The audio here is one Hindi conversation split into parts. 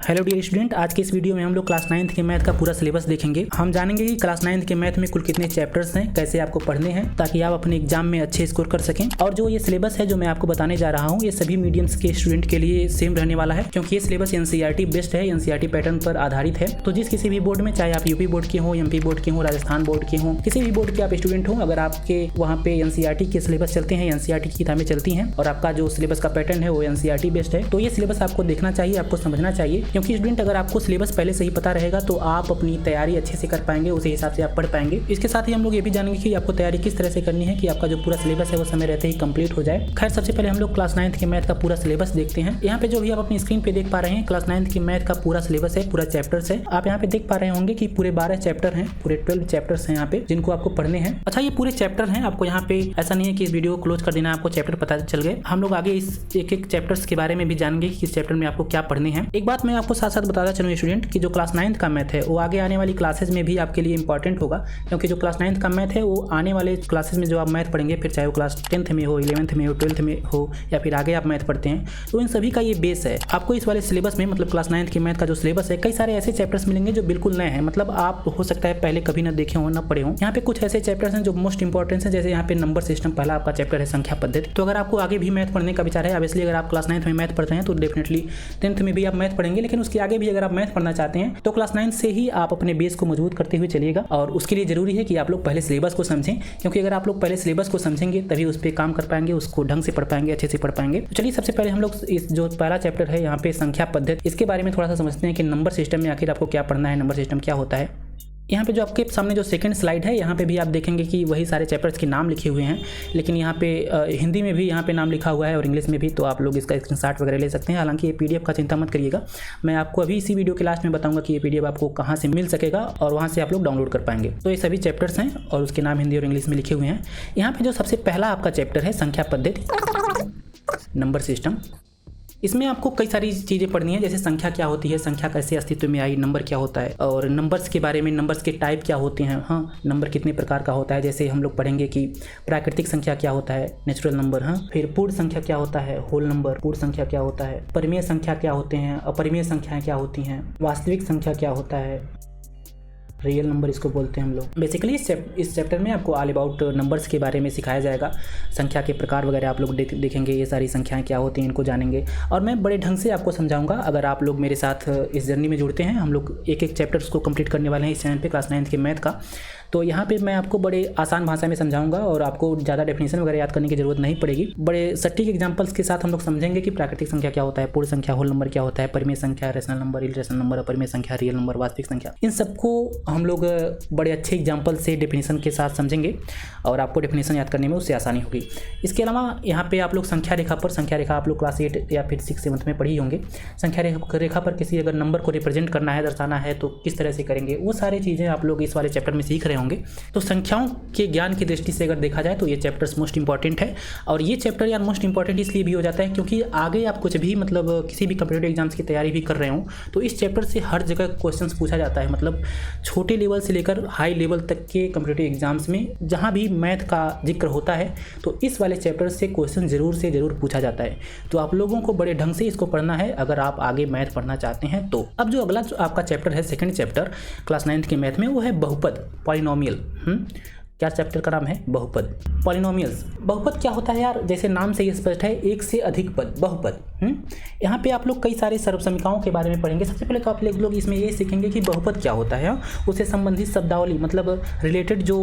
हेलो डियर स्टूडेंट, आज के इस वीडियो में हम लोग क्लास 9th के मैथ का पूरा सिलेबस देखेंगे। हम जानेंगे कि क्लास 9th के मैथ में कुल कितने चैप्टर्स हैं, कैसे आपको पढ़ने हैं ताकि आप अपने एग्जाम में अच्छे स्कोर कर सकें। और जो ये सिलेबस है जो मैं आपको बताने जा रहा हूँ, ये सभी मीडियम्स के स्टूडेंट के लिए सेम रहने वाला है, क्योंकि ये सिलेबस एनसीईआरटी बेस्ड है, एनसीईआरटी पैटर्न पर आधारित है। तो जिस किसी भी बोर्ड में, चाहे आप यूपी बोर्ड के हो, एमपी बोर्ड के हो, राजस्थान बोर्ड के हो, किसी भी बोर्ड के आप स्टूडेंट हो, अगर आपके वहाँ पे एनसीईआरटी के सिलेबस चलते हैं, एनसीईआरटी की किताबें चलती हैं और आपका जो सिलेबस का पैटर्न है वो एनसीईआरटी बेस्ड है, तो ये सिलेबस आपको देखना चाहिए, आपको समझना चाहिए। क्योंकि स्टूडेंट अगर आपको सिलेबस पहले से ही पता रहेगा तो आप अपनी तैयारी अच्छे से कर पाएंगे, उसी हिसाब से आप पढ़ पाएंगे। इसके साथ ही हम लोग ये भी जानेंगे कि आपको तैयारी किस तरह से करनी है कि आपका जो पूरा सिलेबस है वो समय रहते ही कंप्लीट हो जाए। खैर, सबसे पहले हम लोग क्लास 9th के मैथ का पूरा सिलेबस देखते हैं। यहाँ पे जो भी आप अपनी स्क्रीन पे देख पा रहे हैं, क्लास 9th के मैथ का पूरा सिलेबस है, पूरा चैप्टर्स है। आप यहाँ पे देख पा रहे होंगे कि पूरे 12 चैप्टर हैं, पूरे 12 चैप्टर्स हैं यहाँ पे जिनको आपको पढ़ने हैं। अच्छा, ये पूरे चैप्टर हैं, आपको यहाँ पे ऐसा नहीं है कि इस वीडियो को क्लोज कर देना, आपको चैप्टर पता चल गए। हम लोग आगे इस एक चैप्टर्स के बारे में भी जानेंगे कि इस चैप्टर में आपको क्या पढ़ने हैं। एक बात मैं आपको साथ साथ बताता चलूँ स्टूडेंट कि जो क्लास 9th का मैथ है वो आगे आने वाली क्लासेज में भी आपके लिए इंपॉर्टेंट होगा, क्योंकि जो क्लास 9th का मैथ है वो आने वाले क्लासेज में जो आप मैथ पढ़ेंगे, फिर चाहे वो क्लास 10th में हो, 11th में हो, 12th में हो या फिर आगे आप मैथ पढ़ते हैं, तो इन सभी का ये बेस है। आपको इस वाले सिलेबस में, मतलब क्लास 9th के मैथ का जो सिलेबस है, कई सारे ऐसे चैप्टर्स मिलेंगे जो बिल्कुल नए हैं, मतलब आप हो सकता है पहले कभी ना देखे हो, ना पढ़े हो। यहाँ पे कुछ ऐसे चैप्टर्स हैं जो मोस्ट इंपॉर्टेंट हैं, जैसे यहाँ पे नंबर सिस्टम पहला आपका चैप्टर है, संख्या पद्धति। तो अगर आपको आगे भी मैथ पढ़ने का विचार है, ऑब्वियसली अगर आप क्लास 9th में मैथ पढ़ते हैं तो डेफिनेटली 10th में भी आप मैथ पढ़ेंगे, लेकिन उसके आगे भी अगर आप मैथ पढ़ना चाहते हैं तो क्लास 9th से ही आप अपने बेस को मजबूत करते हुए चलिएगा। और उसके लिए जरूरी है कि आप लोग पहले सिलेबस को समझें, क्योंकि अगर आप लोग पहले सिलेबस को समझेंगे तभी उस पर काम कर पाएंगे, उसको ढंग से पढ़ पाएंगे, अच्छे से पढ़ पाएंगे। तो चलिए सबसे पहले हम लोग इस जो पहला चैप्टर है यहाँ पे संख्या पद्धति, इसके बारे में थोड़ा सा समझते हैं कि नंबर सिस्टम में आखिर आपको क्या पढ़ना है, नंबर सिस्टम क्या होता है। यहाँ पे जो आपके सामने जो सेकंड स्लाइड है, यहाँ पे भी आप देखेंगे कि वही सारे चैप्टर्स के नाम लिखे हुए हैं, लेकिन यहाँ पे हिंदी में भी यहाँ पे नाम लिखा हुआ है और इंग्लिश में भी, तो आप लोग इसका स्क्रीनशॉट वगैरह ले सकते हैं। हालांकि ये पीडीएफ का चिंता मत करिएगा, मैं आपको अभी इसी वीडियो के लास्ट में बताऊंगा कि ये पीडीएफ आपको कहाँ से मिल सकेगा और वहाँ से आप लोग डाउनलोड कर पाएंगे। तो ये सभी चैप्टर्स हैं और उसके नाम हिंदी और इंग्लिश में लिखे हुए हैं। यहाँ पर जो सबसे पहला आपका चैप्टर है संख्या पद्धति, नंबर सिस्टम, इसमें आपको कई सारी चीज़ें पढ़नी है, जैसे संख्या क्या होती है, संख्या कैसे अस्तित्व में आई, नंबर क्या होता है, और नंबर्स के बारे में, नंबर्स के टाइप क्या होते हैं, हाँ, नंबर कितने प्रकार का होता है। जैसे हम लोग पढ़ेंगे कि प्राकृतिक संख्या क्या होता है, नेचुरल नंबर, हाँ, फिर पूर्ण संख्या क्या होता है, होल नंबर, पूर्ण संख्या क्या होता है, परिमेय संख्या क्या होते हैं, अपरिमेय संख्याएँ क्या होती हैं, वास्तविक संख्या क्या होता है, रियल नंबर इसको बोलते हैं हम लोग। बेसिकली इस चैप्टर में आपको ऑल अबाउट नंबर्स के बारे में सिखाया जाएगा, संख्या के प्रकार वगैरह आप लोग देखेंगे, ये सारी संख्याएं क्या होती हैं इनको जानेंगे, और मैं बड़े ढंग से आपको समझाऊंगा। अगर आप लोग मेरे साथ इस जर्नी में जुड़ते हैं, हम लोग एक एक चैप्टर्स को कंप्लीट करने वाले हैं इस चैनल पे क्लास 9th के मैथ का, तो यहाँ पे मैं आपको बड़े आसान भाषा में समझाऊंगा और आपको ज़्यादा डेफिनेशन वगैरह याद करने की जरूरत नहीं पड़ेगी। बड़े सटीक एग्जांपल्स के साथ हम लोग समझेंगे कि प्राकृतिक संख्या क्या होता है, पूर्ण संख्या, होल नंबर क्या होता है, परिमेय संख्या, रेशनल नंबर, इररेशनल नंबर, अपरिमेय संख्या, रियल नंबर, वास्तविक संख्या, इन सबको हम लोग बड़े अच्छे एग्जाम्पल से डेफिनेशन के साथ समझेंगे और आपको डेफिनेशन याद करने में उससे आसानी होगी। इसके अलावा यहाँ पे आप लोग संख्या रेखा पर, संख्या रेखा आप लोग क्लास 8 या फिर 6 7 में पढ़ी होंगे। संख्या रेखा पर किसी अगर नंबर को रिप्रेजेंट करना है, दर्शाना है, तो किस तरह से करेंगे, वो सारी चीज़ें आप लोग इस वाले चैप्टर में सीख रहे होंगे। तो संख्याओं के ज्ञान की दृष्टि से अगर देखा जाए तो ये चैप्टर्स मोस्ट इंपॉर्टेंट है, और ये चैप्टर यार मोस्ट इंपॉर्टेंट इसलिए भी हो जाता है क्योंकि आगे आप कुछ भी, मतलब किसी भी कम्पिटिटिव एग्जाम्स की तैयारी भी कर रहे हो तो इस चैप्टर से हर जगह क्वेश्चंस पूछा जाता है। मतलब छोटे लेवल से लेकर हाई लेवल तक के कम्पिटिटिव एग्जाम्स में जहाँ भी मैथ का जिक्र होता है तो इस वाले चैप्टर से क्वेश्चन जरूर से जरूर पूछा जाता है। तो आप लोगों को बड़े ढंग से इसको पढ़ना है अगर आप आगे मैथ पढ़ना चाहते हैं तो। अब जो अगला जो आपका चैप्टर है, सेकंड चैप्टर क्लास 9th के मैथ में, वो है बहुपद, पॉलिनोमियल। क्या चैप्टर का नाम है? बहुपद, पॉलिनोमियल्स। बहुपद क्या होता है यार, जैसे नाम से ही स्पष्ट है, एक से अधिक पद, बहुपद। यहाँ पे आप लोग कई सारे सर्वसमीकाओं के बारे में पढ़ेंगे। सबसे पहले तो आप लोग इसमें ये सीखेंगे कि बहुपद क्या होता है, उससे संबंधित शब्दावली, मतलब रिलेटेड जो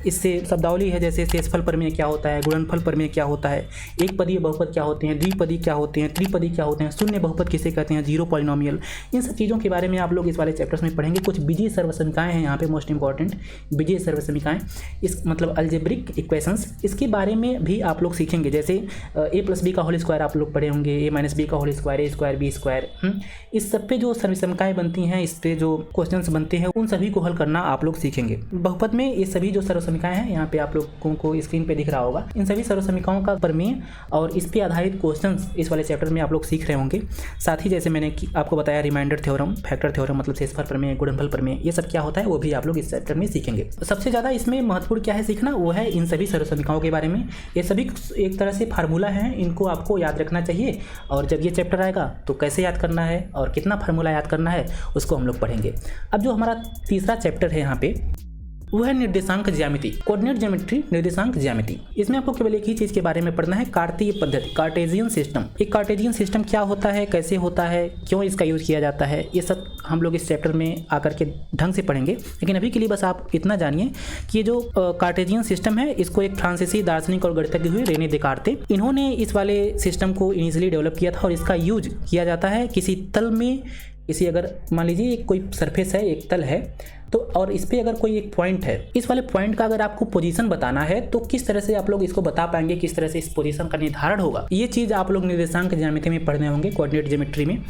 इससे शब्दावली है, जैसे शेषफल प्रमेय क्या होता है, गुणनफल प्रमेय क्या होता है, एक पदीय बहुपद क्या होते हैं, द्विपदी क्या होते हैं, त्रिपदी क्या होते हैं, शून्य बहुपद किसे कहते हैं, जीरो पॉलिनोमियल, इन सब चीज़ों के बारे में आप लोग इस वाले चैप्टर्स में पढ़ेंगे। कुछ बीजीय सर्वसमीकाएँ हैं यहाँ पे मोस्ट इंपॉर्टेंट, बीजीय सर्वसमीकाएँ, इस मतलब अलजेब्रिक इक्वेशंस, इसके बारे में भी आप लोग सीखेंगे। जैसे a + b का होल स्क्वायर आप लोग पढ़े होंगे, a - b का whole square, a square b square, इस सब पे जो सर्वसमीकाएँ बनती हैं, इस पे जो क्वेश्चंस बनते हैं, उन सभी को हल करना आप लोग सीखेंगे। बहुपद में ये सभी जो सर्वसमीकाएँ हैं, यहाँ पे आप लोगों को स्क्रीन पे दिख रहा होगा, इन सभी सर्वसमीकाओं का प्रमेय और इस पे आधारित क्वेश्चंस इस वाले चैप्टर में आप लोग सीख रहे होंगे। साथ ही जैसे मैंने आपको बताया रिमाइंडर थ्योरम, फैक्टर थ्योरम, मतलब शेषफल प्रमेय, गुणनफल प्रमेय, ये सब क्या होता है वो भी आप लोग इस चैप्टर में सीखेंगे। सबसे ज़्यादा इसमें महत्वपूर्ण क्या है सीखना, वो है इन सभी सर्वसंख्याओं के बारे में। ये सभी एक तरह से फार्मूला हैं, इनको आपको याद रखना चाहिए। और जब ये चैप्टर आएगा तो कैसे याद करना है और कितना फार्मूला याद करना है उसको हम लोग पढ़ेंगे। अब जो हमारा तीसरा चैप्टर है यहाँ पे वो है निर्देशांक ज्यामिति, कोऑर्डिनेट ज्योमेट्री, निर्देशांक ज्यामिति। इसमें आपको केवल एक ही चीज के बारे में पढ़ना है, कार्तीय पद्धति, कार्टेजियन सिस्टम। एक कार्टेजियन सिस्टम क्या होता है, कैसे होता है, क्यों इसका यूज किया जाता है, ये सब हम लोग इस चैप्टर में आकर के ढंग से पढ़ेंगे। लेकिन अभी के लिए बस आप इतना जानिए कि ये जो कार्टेजियन सिस्टम है इसको एक फ्रांसीसी दार्शनिक और गणितज्ञ हुए रेने देकार्ते, इन्होंने इस वाले सिस्टम को इनिशियली डेवलप किया था। और इसका यूज किया जाता है किसी तल में, किसी अगर मान लीजिए कोई सरफेस है, एक तल है, तो और इस पे अगर कोई एक पॉइंट है, इस वाले पॉइंट का अगर आपको पोजीशन बताना है तो किस तरह से आप लोग इसको बता पाएंगे, किस तरह से इस पोजीशन का निर्धारण होगा, ये चीज़ आप लोग निर्देशांक ज्यामिति में पढ़ने होंगे, कोऑर्डिनेट ज्योमेट्री में।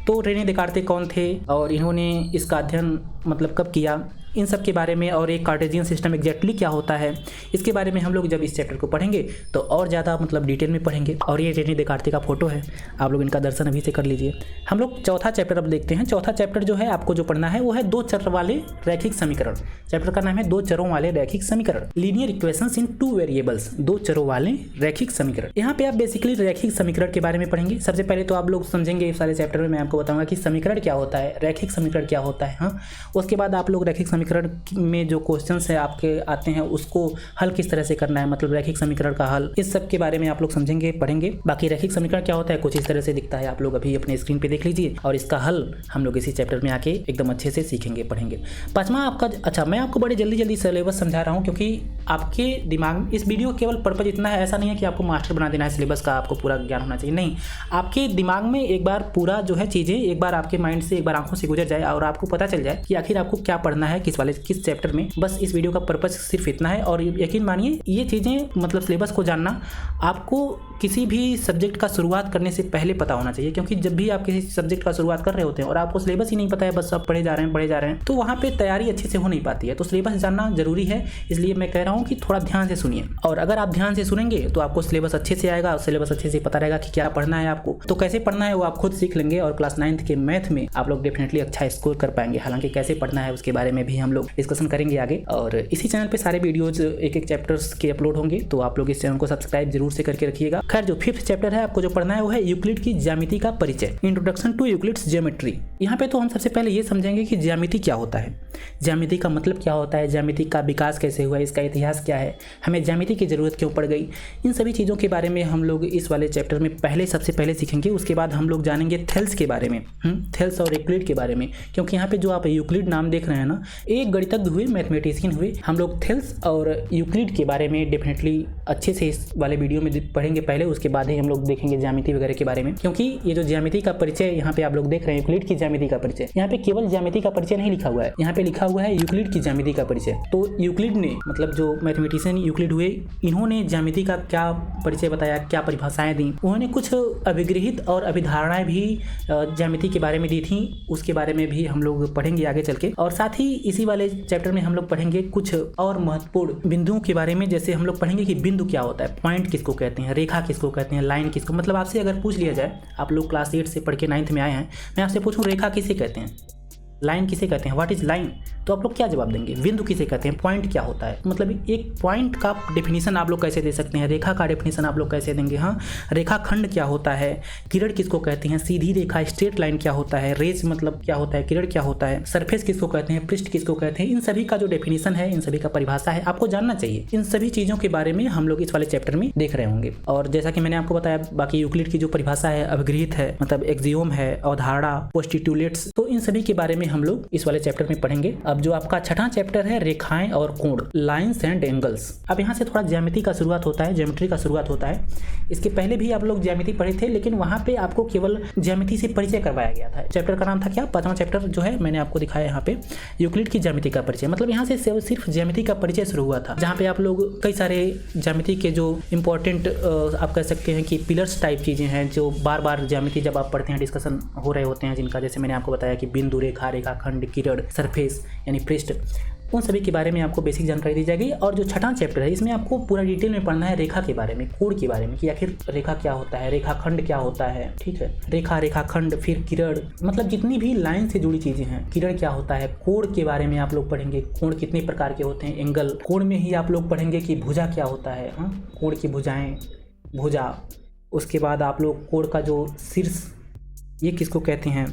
तो रेने देकार्ते कौन थे और इन्होंने इसका अध्ययन मतलब कब किया, इन सब के बारे में, और एक कार्टेजियन सिस्टम एग्जैक्टली क्या होता है, इसके बारे में हम लोग जब इस चैप्टर को पढ़ेंगे तो और ज़्यादा मतलब डिटेल में पढ़ेंगे। और ये रेने देकार्ते का फोटो है, आप लोग इनका दर्शन अभी से कर लीजिए। हम लोग चौथा चैप्टर अब देखते हैं। चौथा चैप्टर जो है आपको जो पढ़ना है वो है दो चर वाले रैखिक समीकरण। चैप्टर का नाम है दो चरों वाले रैखिक समीकरण, लीनियर इक्वेशंस इन टू वेरिएबल्स, दो चरों वाले रैखिक समीकरण। यहाँ पे आप बेसिकली रैखिक समीकरण के बारे में पढ़ेंगे। सबसे पहले तो आप लोग समझेंगे इस सारे चैप्टर में मैं आपको बताऊंगा कि समीकरण क्या होता है, रैखिक समीकरण क्या होता है। हाँ, उसके बाद आप लोग रैखिक समीकरण में जो क्वेश्चंस है आपके आते हैं उसको हल किस तरह से करना है, मतलब रैखिक समीकरण का हल, इस सब के बारे में आप लोग समझेंगे, पढ़ेंगे। बाकी रैखिक समीकरण क्या होता है कुछ इस तरह से दिखता है, आप लोग अभी अपने स्क्रीन पे देख लीजिए, और इसका हल हम लोग इसी चैप्टर में आके एकदम अच्छे से सीखेंगे, पढ़ेंगे। पांचवा आपका, अच्छा मैं आपको बड़े जल्दी सिलेबस समझा रहा हूँ क्योंकि आपके दिमाग में इस वीडियो केवल पर्पज इतना है, ऐसा नहीं है कि आपको मास्टर बना देना है, सिलेबस का आपको पूरा ज्ञान होना चाहिए, नहीं। आपके दिमाग में एक बार पूरा जो है चीज़ें एक बार आपके माइंड से, एक बार आंखों से गुजर जाए और आपको पता चल जाए कि आखिर आपको क्या पढ़ना है, किस चैप्टर में। बस इस वीडियो का पर्पज सिर्फ इतना है। और यकीन मानिए ये चीज़ें मतलब सिलेबस को जानना आपको किसी भी सब्जेक्ट का शुरुआत करने से पहले पता होना चाहिए, क्योंकि जब भी आप किसी सब्जेक्ट का शुरुआत कर रहे होते हैं और आपको सिलेबस ही नहीं पता है, बस आप पढ़े जा रहे हैं तो वहाँ पे तैयारी अच्छे से हो नहीं पाती है। तो सिलेबस जानना जरूरी है, इसलिए मैं कह रहा हूँ कि थोड़ा ध्यान से सुनिए। और अगर आप ध्यान से सुनेंगे तो आपको सिलेबस अच्छे से आएगा, सिलेबस अच्छे से पता रहेगा कि क्या पढ़ना है आपको। तो कैसे पढ़ना है वो आप खुद सीख लेंगे और क्लास 9th के मैथ में आप लोग डेफिनेटली अच्छा स्कोर कर पाएंगे। हालांकि कैसे पढ़ना है उसके बारे में भी हम लोग डिस्कशन करेंगे आगे। और इसी चैनल पे सारे वीडियोज एक चैप्टर्स के अपलोड होंगे, तो आप लोग इस चैनल को सब्सक्राइब जरूर से करके रखिएगा। खैर, जो 5th चैप्टर है आपको जो पढ़ना है वो है यूक्लिड की ज्यामिति का परिचय, इंट्रोडक्शन टू यूक्लिड्स ज्योमेट्री। यहाँ पे तो हम सबसे पहले ये समझेंगे कि ज्यामिति क्या होता है, ज्यामिति का मतलब क्या होता है, ज्यामिति का विकास कैसे हुआ, इसका इतिहास क्या है, हमें ज्यामिति की जरूरत क्यों पड़ गई, इन सभी चीज़ों के बारे में हम लोग इस वाले चैप्टर में सबसे पहले सीखेंगे। उसके बाद हम लोग जानेंगे थेल्स के बारे में, थेल्स और यूक्लिड के बारे में, क्योंकि यहाँ पे जो आप यूक्लिड नाम देख रहे हैं ना, एक गणितज्ञ हुए, मैथमेटिशियन हुए। हम लोग थेल्स और यूक्लिड के बारे में डेफिनेटली अच्छे से इस वाले वीडियो में पढ़ेंगे पहले, उसके बाद ही हम लोग देखेंगे ज्यामिति वगैरह के बारे में। क्योंकि ये जो ज्यामिति का परिचय यहाँ पे आप लोग देख रहे हैं, यूक्लिड की ज्यामिति का परिचय, यहाँ पे केवल ज्यामिति का परिचय नहीं लिखा हुआ है, यहाँ पे लिखा हुआ है यूक्लिड की ज्यामिति का परिचय। तो यूक्लिड ने, मतलब जो मैथमेटिशियन यूक्लिड हुए, इन्होंने ज्यामिति का क्या परिचय बताया, क्या परिभाषाएं दी, उन्होंने कुछ अभिगृहित और अभिधारणाएं भी ज्यामिति के बारे में दी थी, उसके बारे में भी हम लोग पढ़ेंगे आगे चल के। और साथ ही इसी वाले चैप्टर में हम लोग पढ़ेंगे कुछ और महत्वपूर्ण बिंदुओं के बारे में, जैसे हम लोग पढ़ेंगे कि बिंदु क्या होता है, पॉइंट किसको कहते हैं, रेखा किसको कहते हैं, लाइन किसको, मतलब आपसे अगर पूछ लिया जाए, आप लोग क्लास 8 से पढ़ के 9th में आए हैं, मैं आपसे पूछूं रेखा किसे कहते हैं, लाइन किसे कहते हैं, व्हाट इज लाइन, तो आप लोग क्या जवाब देंगे, बिंदु किसे कहते हैं, पॉइंट क्या होता है, मतलब एक पॉइंट का डेफिनेशन आप लोग कैसे दे सकते हैं, रेखा का डेफिनेशन आप लोग कैसे देंगे। हाँ, रेखा खंड क्या होता है, किरण किसको कहते हैं, सीधी रेखा स्ट्रेट लाइन क्या होता है, रेज मतलब क्या होता है, किरण क्या होता है, सरफेस किसको कहते हैं, पृष्ठ किसको कहते हैं, इन सभी का जो डेफिनेशन है, इन सभी का परिभाषा है, आपको जानना चाहिए। इन सभी चीज़ों के बारे में हम लोग इस वाले चैप्टर में देख रहे होंगे। और जैसा कि मैंने आपको बताया, बाकी यूक्लिड की जो परिभाषा है, अभिगृहित है, मतलब एक्सियोम है, अवधारणा, पोस्टिट्यूलेट्स, तो इन सभी के बारे में हम लोग इस वाले चैप्टर में पढ़ेंगे। अब जो आपका छठा चैप्टर है रेखाएं और कोण, लाइंस एंड एंगल्स। अब यहाँ से थोड़ा ज्यामिति का शुरुआत होता है, ज्योमेट्री का शुरुआत होता है। इसके पहले भी आप लोग ज्यामिति पढ़े थे, लेकिन वहाँ पे आपको केवल ज्यामिति से परिचय करवाया गया था। चैप्टर का नाम था क्या, 5वां चैप्टर जो है मैंने आपको दिखाया यहाँ पे, यूक्लिड की ज्यामिति का परिचय। मतलब यहाँ से सिर्फ ज्यामिति का परिचय शुरू हुआ था, जहाँ पे आप लोग कई सारे ज्यामिति के जो इंपॉर्टेंट आप कह सकते हैं कि पिलर्स टाइप चीजें हैं, जो बार बार ज्यामिति जब आप पढ़ते हैं डिस्कशन हो रहे होते हैं जिनका, जैसे मैंने आपको बताया कि बिंदु, रेखा, रेखाखंड, किरण, सरफेस यानी पृष्ठ, उन सभी के बारे में आपको बेसिक जानकारी दी जाएगी। और जो छठा चैप्टर है इसमें आपको पूरा डिटेल में पढ़ना है रेखा के बारे में, कोण के बारे में कि आखिर रेखा क्या होता है, रेखाखंड क्या होता है, ठीक है, रेखा, रेखाखंड, फिर किरण, मतलब जितनी भी लाइन से जुड़ी चीजें हैं, किरण क्या होता है, कोण के बारे में आप लोग पढ़ेंगे, कोण कितने प्रकार के होते हैं, एंगल, कोण में ही आप लोग पढ़ेंगे कि भुजा क्या होता है, कोण की भुजाएं, भुजा, उसके बाद आप लोग कोण का जो शीर्ष ये किसको कहते हैं,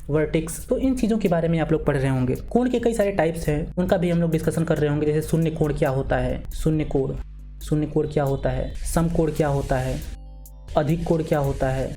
वर्टेक्स। तो इन चीज़ों के बारे में आप लोग पढ़ रहे होंगे। कोण के कई सारे टाइप्स हैं, उनका भी हम लोग डिस्कशन कर रहे होंगे, जैसे शून्य कोण क्या होता है, शून्य कोण क्या होता है, समकोण क्या होता है, अधिक कोण क्या होता है,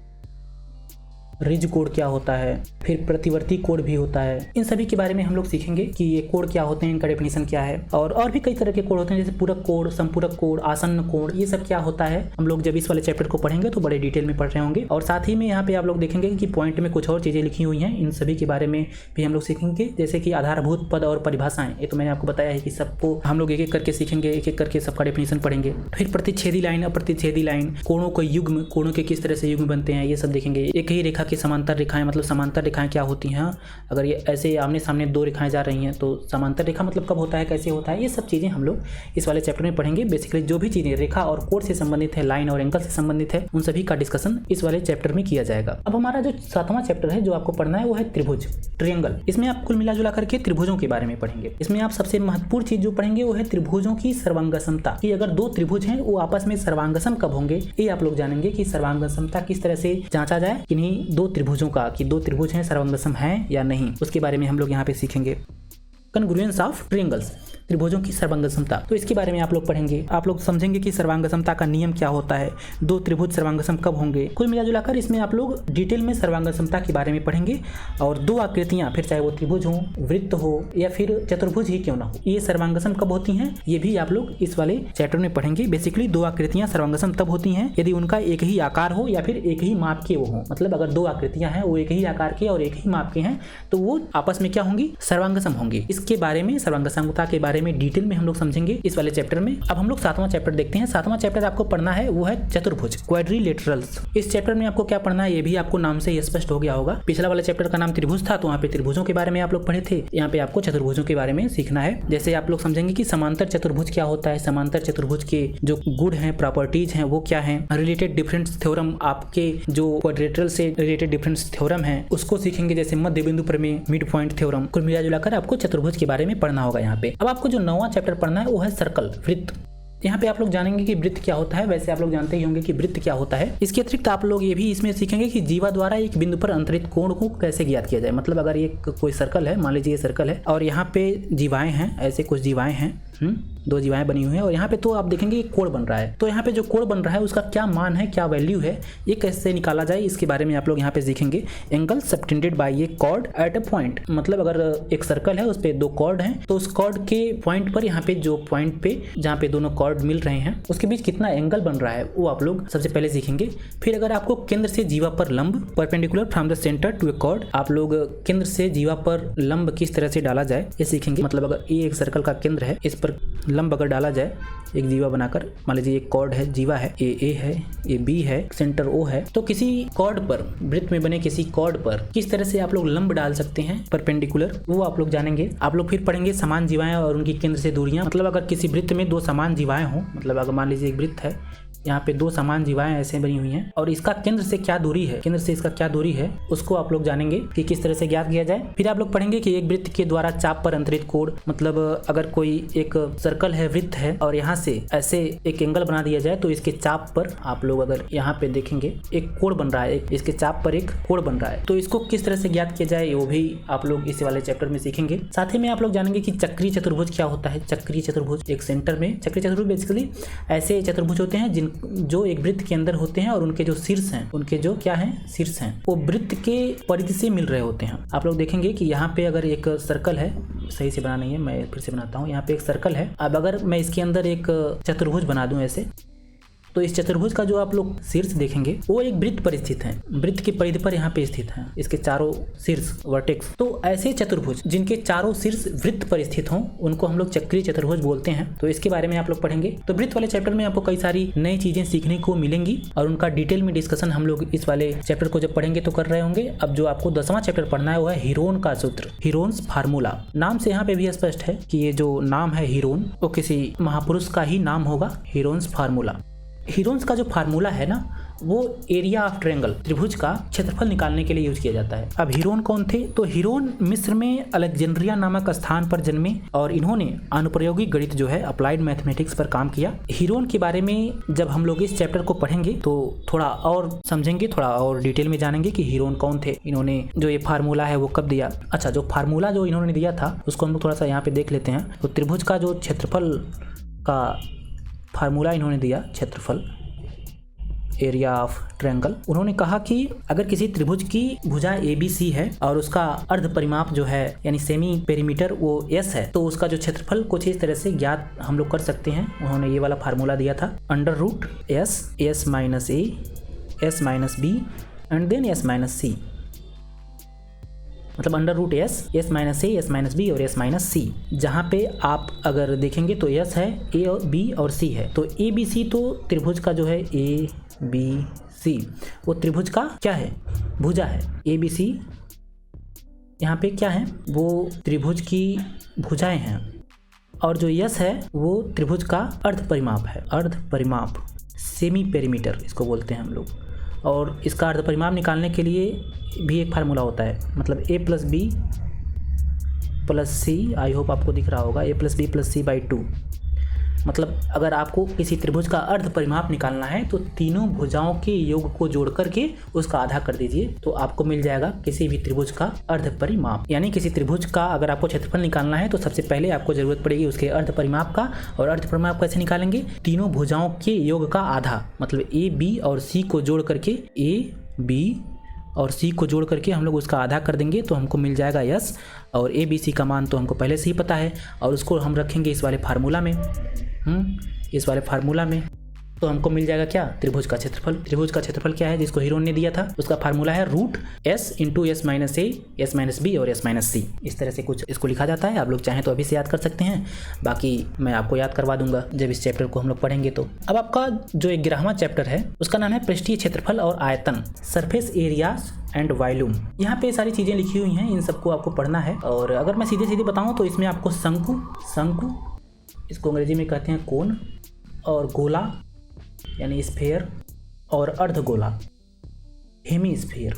रिज कोण क्या होता है, फिर प्रतिवर्ती कोण भी होता है। इन सभी के बारे में हम लोग सीखेंगे कि ये कोण क्या होते हैं, इनका डेफिनेशन क्या है। और भी कई तरह के कोण होते हैं, जैसे पूरक कोण, संपूरक कोण, आसन्न कोण, ये सब क्या होता है हम लोग जब इस वाले चैप्टर को पढ़ेंगे तो बड़े डिटेल में पढ़ रहे होंगे। और साथ ही में यहाँ पे आप लोग देखेंगे कि पॉइंट में कुछ और चीज़ें लिखी हुई हैं, इन सभी के बारे में भी हम लोग सीखेंगे, जैसे कि आधारभूत पद और परिभाषाएं। ये तो मैंने आपको बताया है कि सबको हम लोग एक एक करके सीखेंगे, एक एक करके सबका डेफिनेशन पढ़ेंगे। फिर प्रतिच्छेदी लाइन, अप्रतिच्छेदी लाइन, कोणों को युग्म, कोणों के किस तरह से युग्म बनते हैं, ये सब देखेंगे। एक ही रेखा की समांतर रेखाएं, मतलब समांतर रेखाएं क्या होती हैं, अगर ये ऐसे आमने सामने दो रेखाएं जा रही हैं तो समांतर रेखा मतलब कब होता है, कैसे होता है, ये सब चीज़ें हम लोग इस वाले चैप्टर में पढ़ेंगे। बेसिकली जो भी चीज़ें रेखा और कोण से संबंधित है, लाइन और एंगल से संबंधित है, उन सभी का डिस्कशन इस वाले चैप्टर में किया जाएगा। अब हमारा जो 7वां चैप्टर है जो आपको पढ़ना है वो है त्रिभुज, ट्रायंगल। इसमें आप कुल मिला जुला करके त्रिभुजों के बारे में पढ़ेंगे। इसमें आप सबसे महत्वपूर्ण चीज जो पढ़ेंगे वो है त्रिभुजों की सर्वांग समता, कि अगर दो त्रिभुज हैं वो आपस में सर्वांगसम कब होंगे, ये आप लोग जानेंगे कि सर्वांग समता किस तरह से जांचा जाए, किन्हीं दो त्रिभुजों का, कि दो त्रिभुज हैं सर्वांगसम हैं या नहीं, उसके बारे में हम लोग यहाँ पे सीखेंगे। कन्ग्रुएंस ऑफ ट्रायंगल्स, त्रिभुजों की सर्वांग समता, तो इसके बारे में आप लोग पढ़ेंगे। आप लोग समझेंगे कि सर्वांग समता का नियम क्या होता है, दो त्रिभुज सर्वांगसम कब होंगे। कुल मिलाजुलाकर इसमें आप लोग डिटेल में सर्वांग समता के बारे में पढ़ेंगे। और दो आकृतियां, फिर चाहे वो त्रिभुज हो, वृत्त हो या फिर चतुर्भुज ही क्यों ना हो, ये सर्वांगसम कब होती हैं, ये भी आप लोग इस वाले चैप्टर में पढ़ेंगे। बेसिकली दो आकृतियां सर्वांगसम तब होती हैं यदि उनका एक ही आकार हो या फिर एक ही माप के वो हो। मतलब अगर दो आकृतियां हैं वो एक ही आकार के और एक ही माप के हैं तो वो आपस में क्या होंगी, सर्वांगसम होंगी। इसके बारे में, सर्वांग समता के बारे में डिटेल में हम लोग समझेंगे इस वाले चैप्टर में। अब हम लोग 7वां चैप्टर देखते हैं। 7वां चैप्टर आपको पढ़ना है वो है चतुर्भुज, क्वाड्रिलेटरल्स। इस चैप्टर में आपको क्या पढ़ना है ये भी आपको नाम से स्पष्ट हो गया होगा। पिछला वाला चैप्टर का नाम त्रिभुज था तो वहाँ पे त्रिभुजों के बारे में आप लोग पढ़े थे, यहाँ पे आपको चतुर्भुजों के बारे में सीखना है। जैसे आप लोग समझेंगे कि समांतर चतुर्भुज क्या होता है, समांतर चतुर्भुज के जो गुण हैं, प्रॉपर्टीज हैं वो क्या है, रिलेटेड डिफरेंस थ्योरम, आपके जो क्वाड्रिलेटरल से रिलेटेड डिफरेंस थ्योरम है उसको सीखेंगे, जैसे मध्य बिंदु प्रमेय, मिड पॉइंट थ्योरम। कुल मिला जुलाकर आपको चतुर्भुज के बारे में पढ़ना होगा यहाँ पे। अब आपको जो 9वां चैप्टर पढ़ना है वो है सर्कल, वृत्त। यहाँ पे आप लोग जानेंगे कि वृत्त क्या होता है। वैसे आप लोग जानते ही होंगे कि वृत्त क्या होता है। इसके अतिरिक्त आप लोग ये भी इसमें सीखेंगे कि जीवा द्वारा एक बिंदु पर अंतरित कोण को कैसे ज्ञात किया जाए। मतलब अगर ये कोई सर्कल है, मान लीजिए ये सर्कल है और यहाँ पे जीवाएं हैं, ऐसे कुछ जीवाएं हैं, दो जीवाएं बनी हुई हैं और यहाँ पे तो आप देखेंगे कोण बन रहा है। तो यहाँ पे जो कोण बन रहा है उसका क्या मान है, क्या वैल्यू है, ये कैसे निकाला जाए, इसके बारे में आप लोग यहाँ पे सीखेंगे। Angle subtended by a chord at a point, मतलब अगर एक सर्कल है उस पे दो कॉर्ड हैं तो उस कॉर्ड के पॉइंट पर, यहाँ पे जो पॉइंट पे जहाँ पे दोनों कॉर्ड मिल रहे हैं उसके बीच कितना एंगल बन रहा है वो आप लोग सबसे पहले सीखेंगे। फिर अगर आपको केंद्र से जीवा पर लंब, perpendicular from the centre to a chord, आप लोग केंद्र से जीवा पर लंब किस तरह से डाला जाए ये सीखेंगे। मतलब अगर ये एक सर्कल का केंद्र है, इस पर लंब अगर डाला जाए एक जीवा बनाकर, मान लीजिए एक कॉर्ड है, जीवा है, ए है, ए बी है, सेंटर ओ है, तो किसी कॉर्ड पर, वृत्त में बने किसी कॉर्ड पर किस तरह से आप लोग लंब डाल सकते हैं परपेंडिकुलर, वो आप लोग जानेंगे। आप लोग फिर पढ़ेंगे समान जीवाएं और उनकी केंद्र से दूरियां। मतलब अगर किसी वृत्त में दो समान जीवाएं हों, मतलब अगर मान लीजिए एक वृत्त है, यहाँ पे दो समान जीवाएं ऐसे बनी हुई हैं और इसका केंद्र से क्या दूरी है, केंद्र से इसका क्या दूरी है, उसको आप लोग जानेंगे कि किस तरह से ज्ञात किया जाए। फिर आप लोग पढ़ेंगे कि एक वृत्त के द्वारा चाप पर अंतरित कोण, मतलब अगर कोई एक सर्कल है, वृत्त है और यहाँ से ऐसे एक एंगल बना दिया जाए तो इसके चाप पर आप लोग अगर यहाँ पे देखेंगे एक कोण बन रहा है, इसके चाप पर एक कोण बन रहा है, तो इसको किस तरह से ज्ञात किया जाए वो भी आप लोग इस वाले चैप्टर में सीखेंगे। साथ ही में आप लोग जानेंगे कि चक्रीय चतुर्भुज क्या होता है। चक्रीय चतुर्भुज, एक सेंटर में चक्रीय चतुर्भुज बेसिकली ऐसे चतुर्भुज होते हैं जो एक वृत्त के अंदर होते हैं और उनके जो शीर्ष हैं, उनके जो क्या हैं, शीर्ष हैं, वो वृत्त के परिधि से मिल रहे होते हैं। आप लोग देखेंगे कि यहाँ पे अगर एक सर्कल है, सही से बना नहीं है, मैं फिर से बनाता हूँ। यहाँ पे एक सर्कल है, अब अगर मैं इसके अंदर एक चतुर्भुज बना दूं ऐसे, तो इस चतुर्भुज का जो आप लोग शीर्ष देखेंगे वो एक वृत्त पर स्थित है, वृत्त की परिधि पर यहाँ पे स्थित है, इसके चारों शीर्ष वर्टेक्स। तो ऐसे चतुर्भुज जिनके चारों शीर्ष वृत्त पर स्थित हों उनको हम लोग चक्रीय चतुर्भुज बोलते हैं। तो इसके बारे में आप लोग पढ़ेंगे। तो वृत्त वाले चैप्टर में आपको कई सारी नई चीजें सीखने को मिलेंगी और उनका डिटेल में डिस्कशन हम लोग इस वाले चैप्टर को जब पढ़ेंगे तो कर रहे होंगे। अब जो आपको 10वां चैप्टर पढ़ना है वो है हीरोन का सूत्र, हीरोन्स फार्मूला। नाम से यहाँ पे भी स्पष्ट है कि ये जो नाम है हीरोन वो किसी महापुरुष का ही नाम होगा, हीरोन्स फार्मूला। हीरोन्स का जो फार्मूला है ना वो एरिया ऑफ ट्रायंगल, त्रिभुज का क्षेत्रफल निकालने के लिए यूज किया जाता है। अब हीरोन कौन थे? तो हीरोन मिस्र में अलेक्जेंड्रिया नामक स्थान पर जन्मे और इन्होंने अनुप्रयोगिक गणित जो है अप्लाइड मैथमेटिक्स पर काम किया। हीरोन के बारे में जब हम लोग इस चैप्टर को पढ़ेंगे तो थोड़ा और समझेंगे, थोड़ा और डिटेल में जानेंगे कि हीरोन कौन थे, इन्होंने जो ये फार्मूला है वो कब दिया। अच्छा, जो फार्मूला जो इन्होंने दिया था उसको हम लोग थोड़ा सा यहाँ पे देख लेते हैं। तो त्रिभुज का जो क्षेत्रफल का फार्मूला इन्होंने दिया, क्षेत्रफल एरिया ऑफ ट्रायंगल, उन्होंने कहा कि अगर किसी त्रिभुज की भुजा ABC है और उसका अर्ध परिमाप जो है यानी सेमी पेरीमीटर वो S है तो उसका जो क्षेत्रफल कुछ इस तरह से ज्ञात हम लोग कर सकते हैं। उन्होंने ये वाला फार्मूला दिया था, √S, S minus A, S minus B and then S minus C, मतलब √S, S minus A, S minus B और S माइनस C। जहाँ पे आप अगर देखेंगे तो S है, A और B और C है। तो ABC तो त्रिभुज का जो है ABC वो त्रिभुज का क्या है? भुजा है। ABC यहाँ पे क्या है? वो त्रिभुज की भुजाएं हैं। और जो S है वो त्रिभुज का अर्ध परिमाप है, अर्ध परिमाप, सेमी पेरीमीटर इसको बोलते हैं हम लोग। और इसका अर्ध परिमाप निकालने के लिए भी एक फार्मूला होता है, मतलब A plus B plus C, I hope आपको दिख रहा होगा, A plus B plus C by 2। मतलब अगर आपको किसी त्रिभुज का अर्ध परिमाप निकालना है तो तीनों भुजाओं के योग को जोड़ करके उसका आधा कर दीजिए तो आपको मिल जाएगा किसी भी त्रिभुज का अर्ध परिमाप। यानी किसी त्रिभुज का अगर आपको क्षेत्रफल निकालना है तो सबसे पहले आपको जरूरत पड़ेगी उसके अर्ध परिमाप का। और अर्ध परिमाप कैसे निकालेंगे? तीनों भुजाओं के योग का आधा, मतलब A, B और C को जोड़ करके, A, B और C को जोड़ करके हम लोग उसका आधा कर देंगे तो हमको मिल जाएगा S। और ABC का मान तो हमको पहले से ही पता है और उसको हम रखेंगे इस वाले फार्मूला में, इस वाले फार्मूला में, तो हमको मिल जाएगा क्या? त्रिभुज का क्षेत्रफल। त्रिभुज का क्षेत्रफल क्या है जिसको हीरोन ने दिया था? उसका फार्मूला है √S into S minus A, S minus B और S माइनस C। इस तरह से कुछ इसको लिखा जाता है। आप लोग चाहें तो अभी से याद कर सकते हैं, बाकी मैं आपको याद करवा दूंगा जब इस चैप्टर को हम लोग पढ़ेंगे। तो अब आपका जो 11वां चैप्टर है उसका नाम है पृष्ठीय क्षेत्रफल और आयतन, सरफेस एरियाज एंड वॉल्यूम। यहाँ पे सारी चीज़ें लिखी हुई हैं, इन सबको आपको पढ़ना है। और अगर मैं सीधे सीधे बताऊँ तो इसमें आपको शंकु इसको अंग्रेजी में कहते हैं कोन, और गोला यानी स्फीयर, और अर्धगोला हेमीस्फीयर,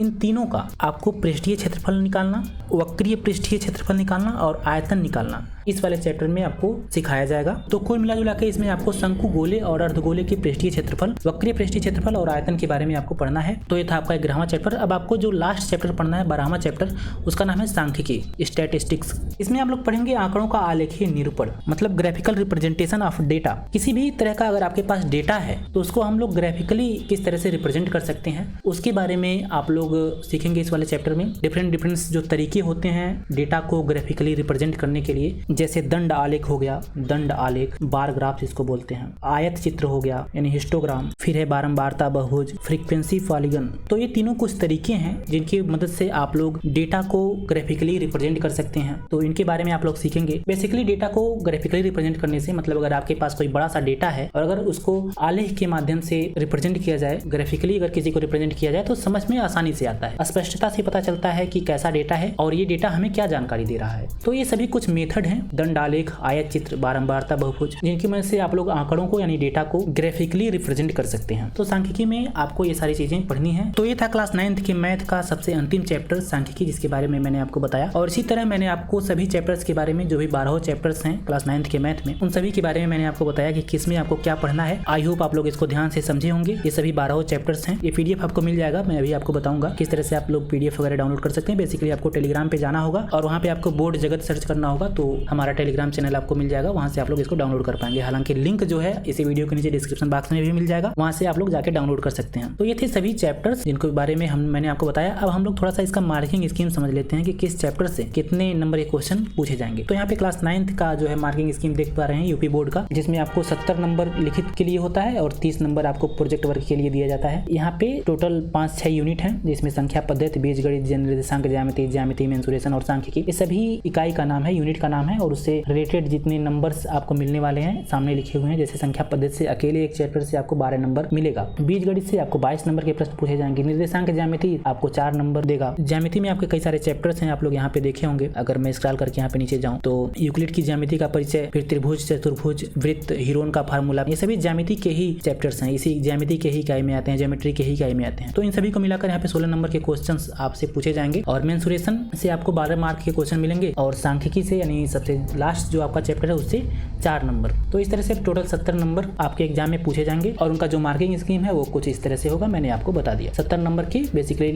इन तीनों का आपको पृष्ठीय क्षेत्रफल निकालना, वक्रीय पृष्ठीय क्षेत्रफल निकालना और आयतन निकालना इस वाले चैप्टर में आपको सिखाया जाएगा। तो कुल मिला जुला के इसमें आपको शंकु, गोले और अर्धगोले के पृष्ठीय क्षेत्रफल, वक्रीय पृष्ठीय क्षेत्रफल और आयतन के बारे में आपको पढ़ना है। तो ये था आपका 11वां चैप्टर। अब आपको जो लास्ट चैप्टर पढ़ना है 12वां चैप्टर, उसका नाम है सांख्यिकी, स्टैटिस्टिक्स। इसमें आप लोग पढ़ेंगे आंकड़ों का आलेखीय निरूपण, मतलब ग्राफिकल रिप्रेजेंटेशन ऑफ डेटा। किसी भी तरह का अगर आपके पास डेटा है तो उसको हम लोग ग्राफिकली किस तरह से रिप्रेजेंट कर सकते हैं उसके बारे में आप लोग सीखेंगे इस वाले चैप्टर में। डिफरेंट जो तरीके होते हैं डेटा को ग्राफिकली रिप्रेजेंट करने के लिए, जैसे दंड आलेख हो गया, दंड आलेख, बार ग्राफ जिसको बोलते हैं, आयत चित्र हो गया यानी हिस्टोग्राम, फिर है बारंबारता बहुभुज, फ्रीक्वेंसी पॉलीगन। तो ये तीनों कुछ तरीके हैं जिनकी मदद से आप लोग डेटा को ग्राफिकली रिप्रेजेंट कर सकते हैं। तो इनके बारे में आप लोग सीखेंगे। बेसिकली डेटा को ग्राफिकली रिप्रेजेंट करने से मतलब अगर आपके पास कोई बड़ा सा डेटा है और अगर उसको आलेख के माध्यम से रिप्रेजेंट किया जाए, ग्राफिकली अगर किसी को रिप्रेजेंट किया जाए तो समझ में आसानी से आता है, स्पष्टता से पता चलता है कि कैसा डेटा है और ये डेटा हमें क्या जानकारी दे रहा है। तो ये सभी कुछ मेथड हैं, दंड आलेख, आयत चित्र, बारंबारता बहुभुज, जिनकी मदद से आप लोग आंकड़ों को यानी डेटा को ग्राफिकली रिप्रेजेंट कर सकते हैं। तो सांख्यिकी में आपको ये सारी चीजें पढ़नी है। तो ये था क्लास 9th के मैथ का सबसे अंतिम चैप्टर सांख्यिकी, जिसके बारे में मैंने आपको बताया। और इसी तरह मैंने आपको सभी चैप्टर्स के बारे में, जो भी 12 चैप्टर्स हैं क्लास 9th के मैथ में, उन सभी के बारे में मैंने आपको बताया कि किस में आपको क्या पढ़ना है। आई होप आप लोग इसको ध्यान से समझे होंगे। ये सभी 12 चैप्टर्स हैं। ये PDF आपको मिल जाएगा, मैं अभी आपको बताऊंगा। होगा किस तरह से आप लोग PDF वगैरह डाउनलोड कर सकते हैं। बेसिकली आपको टेलीग्राम पे जाना होगा और वहाँ पे आपको बोर्ड जगत सर्च करना होगा, तो हमारा टेलीग्राम चैनल आपको मिल जाएगा, वहाँ से आप लोग इसको डाउनलोड कर पाएंगे। हालांकि लिंक जो है इसी वीडियो के नीचे डिस्क्रिप्शन बॉक्स में भी मिल जाएगा, वहाँ से आप लोग जाके डाउनलोड कर सकते हैं। तो ये थे सभी चैप्टर्स जिनके बारे में मैंने आपको बताया। अब हम लोग थोड़ा सा इसका मार्किंग स्कीम समझ लेते हैं कि किस चैप्टर से कितने नंबर के क्वेश्चन पूछे जाएंगे। तो यहाँ पे क्लास 9th का जो है मार्किंग स्कीम देख पा रहे हैं यूपी बोर्ड का, जिसमें आपको 70 नंबर लिखित के लिए होता है और 30 नंबर आपको प्रोजेक्ट वर्क के लिए दिया जाता है। यहाँ पे टोटल 5-6 यूनिट है, जिसमें संख्या पद्धति, बीजगणित, निर्देशांक ज्यामिति, ज्यामिति मेंसुरेशन और सांख्यिकी, ये सभी इकाई का नाम है, यूनिट का नाम है और उससे रिलेटेड जितने नंबर्स आपको मिलने वाले हैं सामने लिखे हुए हैं। जैसे संख्या पद्धति से अकेले एक चैप्टर से आपको 12 नंबर मिलेगा, बीजगणित से आपको 22 नंबर के प्रश्न पूछे जाएंगे, निर्देशांक ज्यामिति आपको 4 नंबर देगा। ज्यामिति में आपके कई सारे चैप्टर्स हैं, आप लोग यहाँ पे देखे होंगे। अगर मैं स्क्रॉल करके यहाँ पे नीचे जाऊँ तो यूक्लिड की ज्यामिति का परिचय, फिर त्रिभुज, चतुर्भुज, वृत्त, हीरोन का फार्मूला, ये सभी ज्यामिति के ही चैप्टर्स हैं, इसी ज्यामिति के ही इकाई में आते हैं, ज्योमेट्री के ही इकाई में आते हैं। तो इन सभी को मिलाकर यहाँ पे 16 नंबर के क्वेश्चंस आपसे पूछे जाएंगे और मेंसुरेशन से आपको 12 मार्क के क्वेश्चन मिलेंगे और सांख्यिकी से यानी सबसे लास्ट जो आपका चैप्टर है उससे 4 नंबर। तो इस तरह से टोटल 70 नंबर आपके एग्जाम में पूछे जाएंगे और उनका जो मार्किंग स्कीम है वो कुछ इस तरह से होगा, मैंने आपको बता दिया। 70 नंबर की बेसिकली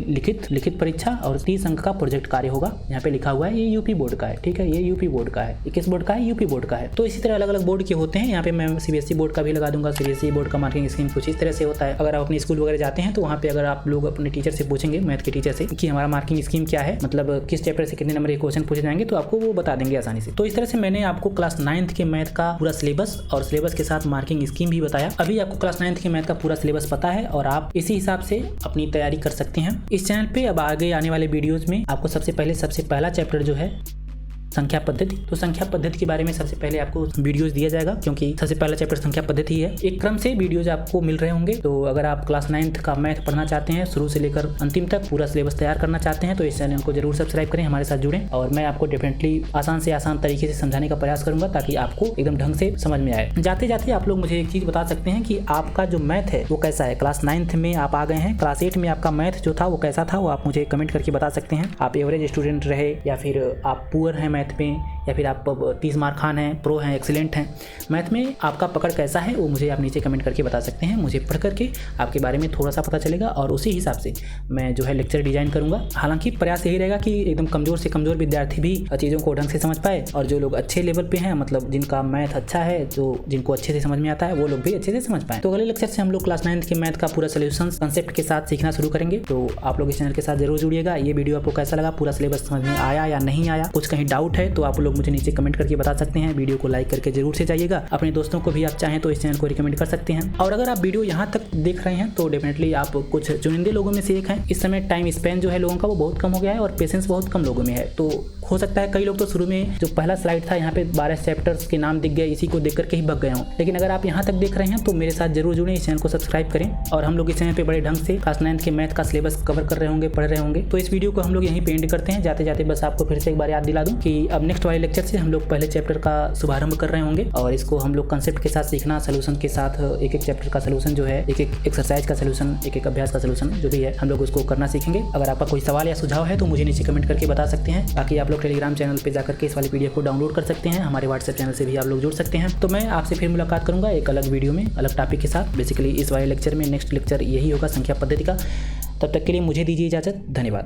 लिखित परीक्षा और 30 अंक का प्रोजेक्ट कार्य होगा। यहाँ पे लिखा हुआ है ये यूपी बोर्ड का है, ठीक है, ये यूपी बोर्ड का है। ये किस बोर्ड का है? यूपी बोर्ड का है। तो इसी तरह अलग अलग बोर्ड के होते हैं। यहाँ पे मैं CBSE बोर्ड का भी लगा दूंगा। CBSE बोर्ड का मार्किंग स्कीम कुछ इस तरह से होता है। अगर आप अपने स्कूल वगैरह जाते हैं तो वहाँ पे अगर आप लोग अपने टीचर से पूछेंगे, मैथ के टीचर से, कि हमारा मार्किंग स्कीम क्या है, मतलब किस चैप्टर से कितने नंबर के क्वेश्चन पूछे जाएंगे, तो आपको वो बता देंगे आसानी से। तो इस तरह से मैंने आपको क्लास 9th के मैथ का पूरा सिलेबस और सिलेबस के साथ मार्किंग स्कीम भी बताया। अभी आपको क्लास 9th के मैथ का पूरा सिलेबस पता है और आप इसी हिसाब से अपनी तैयारी कर सकते हैं। इस चैनल पे अब आगे आने वाले वीडियोस में आपको सबसे पहला चैप्टर जो है संख्या पद्धति, तो संख्या पद्धति के बारे में सबसे पहले आपको वीडियोस दिया जाएगा, क्योंकि सबसे पहला चैप्टर संख्या पद्धति है। एक क्रम से वीडियोस आपको मिल रहे होंगे। तो अगर आप क्लास 9th का मैथ पढ़ना चाहते हैं शुरू से लेकर अंतिम तक, पूरा सिलेबस तैयार करना चाहते हैं, तो इस चैनल को जरूर सब्सक्राइब करें, हमारे साथ जुड़ें और मैं आपको डेफिनेटली आसान से आसान तरीके से समझाने का प्रयास करूंगा ताकि आपको एकदम ढंग से समझ में आए। जाते जाते आप लोग मुझे एक चीज बता सकते हैं कि आपका जो मैथ है वो कैसा है। क्लास 9th में आप आ गए हैं, क्लास 8 में आपका मैथ जो था वो कैसा था, वो आप मुझे कमेंट करके बता सकते हैं। आप एवरेज स्टूडेंट रहे या फिर आप पुअर हैं मैथ में, या फिर आप 30 मार्क खान हैं, प्रो हैं, एक्सीलेंट हैं, मैथ में आपका पकड़ कैसा है वो मुझे आप नीचे कमेंट करके बता सकते हैं। मुझे पढ़ करके आपके बारे में थोड़ा सा पता चलेगा और उसी हिसाब से मैं जो है लेक्चर डिजाइन करूंगा। हालांकि प्रयास यही रहेगा कि एकदम कमजोर से कमजोर विद्यार्थी भी चीज़ों को ढंग से समझ पाए और जो लोग अच्छे लेवल पे हैं, मतलब जिनका मैथ अच्छा है, जो जिनको अच्छे से समझ में आता है, वो लोग भी अच्छे से समझ पाए। तो अगले लेक्चर से हम लोग क्लास 9th के मैथ का पूरा सोल्यूशन कंसेप्ट के साथ सीखना शुरू करेंगे। तो आप लोग इस चैनल के साथ जरूर जुड़िएगा। ये वीडियो आपको कैसा लगा, पूरा सिलेबस समझ में आया या नहीं आया, कुछ कहीं डाउट है तो आप लोग मुझे नीचे कमेंट करके बता सकते हैं। वीडियो को लाइक करके जरूर से जाइएगा। अपने दोस्तों को भी आप चाहें तो इस चैनल को रिकमेंड कर सकते हैं। और अगर आप वीडियो यहाँ तक देख रहे हैं तो डेफिनेटली आप कुछ चुनिंदे लोगों में से एक हैं। इस समय टाइम स्पेन जो है लोगों का वो बहुत कम हो गया है और पेशेंस बहुत कम लोगों में है। तो हो सकता है कई लोग तो शुरू में जो पहला स्लाइड था यहाँ पे 12 चैप्टर्स के नाम दिख गए, इसी को देख करके ही भग गए हों। लेकिन अगर आप यहाँ तक देख रहे हैं तो मेरे साथ जरूर जुड़ें, इस चैनल को सब्सक्राइब करें और हम लोग इस चैनल पे बड़े ढंग से क्लास 9th के मैथ का सिलेबस कवर कर रहे होंगे, पढ़ रहे होंगे। तो इस वीडियो को हम लोग यहीं पे एंड करते हैं। जाते जाते बस आपको फिर से एक बार याद दिला दूं कि अब नेक्स्ट वाले लेक्चर से हम लोग पहले चैप्टर का शुभारंभ कर रहे होंगे और इसको हम लोग कंसेप्ट के साथ सीखना, सोल्यूशन के साथ एक एक चैप्टर का सोल्यूशन जो है, एक एक एक्सरसाइज का सोल्यूशन, एक एक अभ्यास का सोल्यूशन जो भी है, हम लोग उसको करना सीखेंगे। अगर आपका कोई सवाल या सुझाव है तो मुझे नीचे कमेंट करके बता सकते हैं। बाकी आप लोग टेलीग्राम चैनल पे जाकर के इस वाली PDF को डाउनलोड कर सकते हैं। हमारे व्हाट्सएप चैनल से भी आप लोग जुड़ सकते हैं। तो मैं आपसे फिर मुलाकात करूंगा एक अलग वीडियो में, अलग टॉपिक के साथ। बेसिकली इस वाले लेक्चर में नेक्स्ट लेक्चर यही होगा संख्या पद्धति का। तब तक के लिए मुझे दीजिए इजाजत। धन्यवाद।